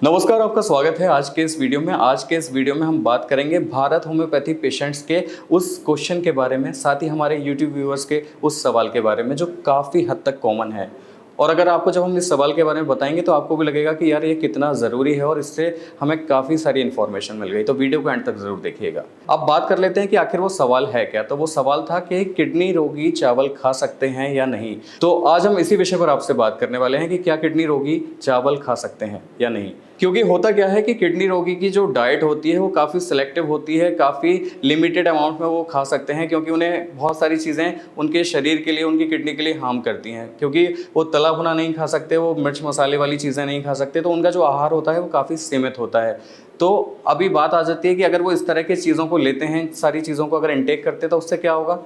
नमस्कार, आपका स्वागत है आज के इस वीडियो में। आज के इस वीडियो में हम बात करेंगे भारत होम्योपैथी पेशेंट्स के उस क्वेश्चन के बारे में, साथ ही हमारे यूट्यूब व्यूअर्स के उस सवाल के बारे में जो काफ़ी हद तक कॉमन है। और अगर आपको जब हम इस सवाल के बारे में बताएंगे तो आपको भी लगेगा कि यार ये कितना ज़रूरी है और इससे हमें काफ़ी सारी इन्फॉर्मेशन मिल गई। तो वीडियो को एंड तक ज़रूर देखिएगा। अब बात कर लेते हैं कि आखिर वो सवाल है क्या। तो वो सवाल था कि किडनी रोगी चावल खा सकते हैं या नहीं। तो आज हम इसी विषय पर आपसे बात करने वाले हैं कि क्या किडनी रोगी चावल खा सकते हैं या नहीं। क्योंकि होता क्या है कि किडनी रोगी की जो डाइट होती है वो काफ़ी सिलेक्टिव होती है, काफ़ी लिमिटेड अमाउंट में वो खा सकते हैं, क्योंकि उन्हें बहुत सारी चीज़ें उनके शरीर के लिए, उनकी किडनी के लिए हार्म करती हैं। क्योंकि वो तला भुना नहीं खा सकते, वो मिर्च मसाले वाली चीज़ें नहीं खा सकते, तो उनका जो आहार होता है वो काफ़ी सीमित होता है। तो अभी बात आ जाती है कि अगर वो इस तरह की चीज़ों को लेते हैं, सारी चीज़ों को अगर इनटेक करते हैं तो उससे क्या होगा।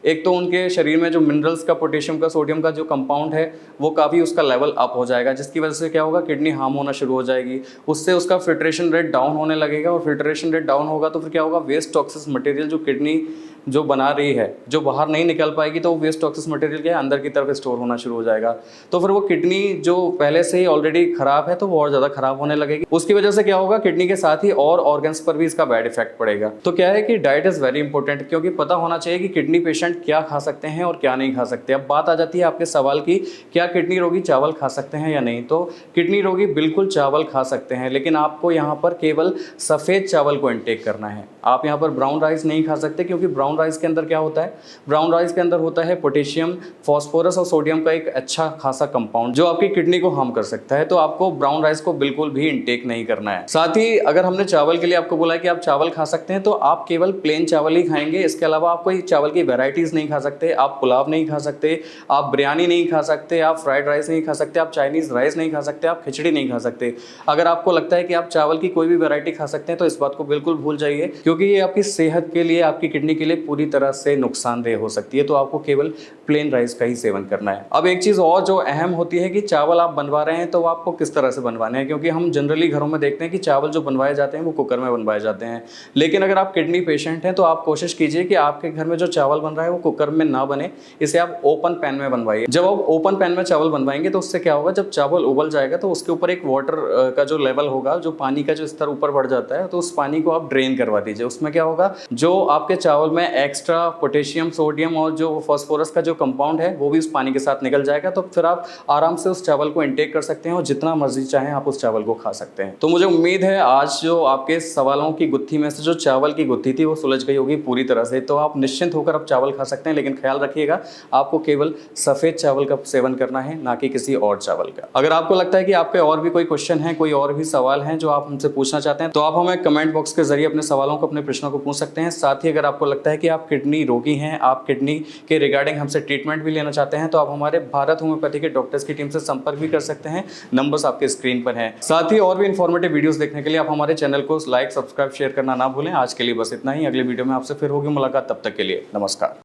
एक तो उनके शरीर में जो मिनरल्स का, पोटेशियम का, सोडियम का जो कंपाउंड है वो काफ़ी उसका लेवल अप हो जाएगा, जिसकी वजह से क्या होगा, किडनी हार्म होना शुरू हो जाएगी। उससे उसका फिल्ट्रेशन रेट डाउन होने लगेगा, और फिल्ट्रेशन रेट डाउन होगा तो फिर क्या होगा, वेस्ट टॉक्सिस मटेरियल जो किडनी जो बना रही है, जो बाहर नहीं निकल पाएगी, तो वो वेस्ट टॉक्सिस मटेरियल क्या है, अंदर की तरफ स्टोर होना शुरू हो जाएगा। तो फिर वो किडनी जो पहले से ही ऑलरेडी खराब है तो वो और ज़्यादा खराब होने लगेगी। उसकी वजह से क्या होगा, किडनी के साथ ही और ऑर्गन्स पर भी इसका बैड इफेक्ट पड़ेगा। तो क्या है कि डाइट इज़ वेरी इंपॉर्टेंट, क्योंकि पता होना चाहिए कि किडनी पेशेंट क्या खा सकते हैं और क्या नहीं खा सकते। अब बात आ जाती है आपके सवाल की, क्या किडनी रोगी चावल खा सकते हैं या नहीं। तो किडनी रोगी बिल्कुल चावल खा सकते हैं, लेकिन आपको यहाँ पर केवल सफ़ेद चावल को इनटेक करना है। आप यहाँ पर ब्राउन राइस नहीं खा सकते, क्योंकि ब्राउन राइस के अंदर क्या होता है, ब्राउन राइस के अंदर होता है पोटेशियम, फास्फोरस और सोडियम का एक अच्छा खासा कंपाउंड जो आपकी किडनी को हार्म कर सकता है। तो आपको ब्राउन राइस को बिल्कुल भी इनटेक नहीं करना है। साथ ही अगर हमने चावल के लिए आपको बोला है कि आप चावल खा सकते हैं, तो आप केवल प्लेन चावल ही खाएंगे। इसके अलावा आप कोई चावल की वेराइटीज़ नहीं खा सकते, आप पुलाव नहीं खा सकते, आप बिरयानी नहीं खा सकते, आप फ्राइड राइस नहीं खा सकते, आप चाइनीज़ राइस नहीं खा सकते, आप खिचड़ी नहीं खा सकते। अगर आपको लगता है कि आप चावल की कोई भी वैरायटी खा सकते हैं तो इस बात को बिल्कुल भूल जाइए, क्योंकि ये आपकी सेहत के लिए, आपकी किडनी के लिए पूरी तरह से नुकसानदेह हो सकती है। तो आपको केवल प्लेन राइस का ही सेवन करना है। अब एक चीज़ और जो अहम होती है कि चावल आप बनवा रहे हैं तो आपको किस तरह से बनवाने हैं, क्योंकि हम जनरली घरों में देखते हैं कि चावल जो बनवाए जाते हैं वो कुकर में बनवाए जाते हैं। लेकिन अगर आप किडनी पेशेंट हैं तो आप कोशिश कीजिए कि आपके घर में जो चावल बन रहा है वो कुकर में ना बने, इसे आप ओपन पैन में बनवाइए। जब आप ओपन पैन में चावल बनवाएंगे तो उससे क्या होगा, जब चावल उबल जाएगा तो उसके ऊपर एक वाटर का जो लेवल होगा, जो पानी का जो स्तर ऊपर बढ़ जाता है, तो उस पानी को आप ड्रेन करवा दीजिए। उसमें क्या होगा, जो आपके चावल में एक्स्ट्रा पोटेशियम, सोडियम और जो फास्फोरस का जो कंपाउंड है वो भी उस पानी के साथ निकल जाएगा। तो फिर आप आराम से उस चावल को इनटेक कर सकते हैं और जितना मर्जी चाहें आप उस चावल को खा सकते हैं। तो मुझे उम्मीद है आज जो आपके सवालों की गुत्थी में से जो चावल की गुत्थी थी वो सुलझ गई होगी पूरी तरह से। तो आप निश्चिंत होकर अब चावल खा सकते हैं, लेकिन ख्याल रखिएगा आपको केवल सफ़ेद चावल का सेवन करना है, ना कि किसी और चावल का। अगर आपको लगता है कि आपके और भी कोई क्वेश्चन है, कोई और भी सवाल हैं जो आप हमसे पूछना चाहते हैं, तो आप हमें कमेंट बॉक्स के जरिए अपने सवालों को, अपने प्रश्नों को पूछ सकते हैं। साथ ही अगर आपको लगता है कि आप किडनी रोगी हैं, आप किडनी के रिगार्डिंग हमसे ट्रीटमेंट भी लेना चाहते हैं, तो आप हमारे भारत होम्योपैथी के डॉक्टर्स की टीम से संपर्क भी कर सकते हैं। नंबर्स आपके स्क्रीन पर हैं। साथ ही और भी इन्फॉर्मेटिव वीडियोस देखने के लिए आप हमारे चैनल को लाइक, सब्सक्राइब, शेयर करना ना भूलें। आज के लिए बस इतना ही। अगले वीडियो में आपसे फिर होगी मुलाकात, तब तक के लिए नमस्कार।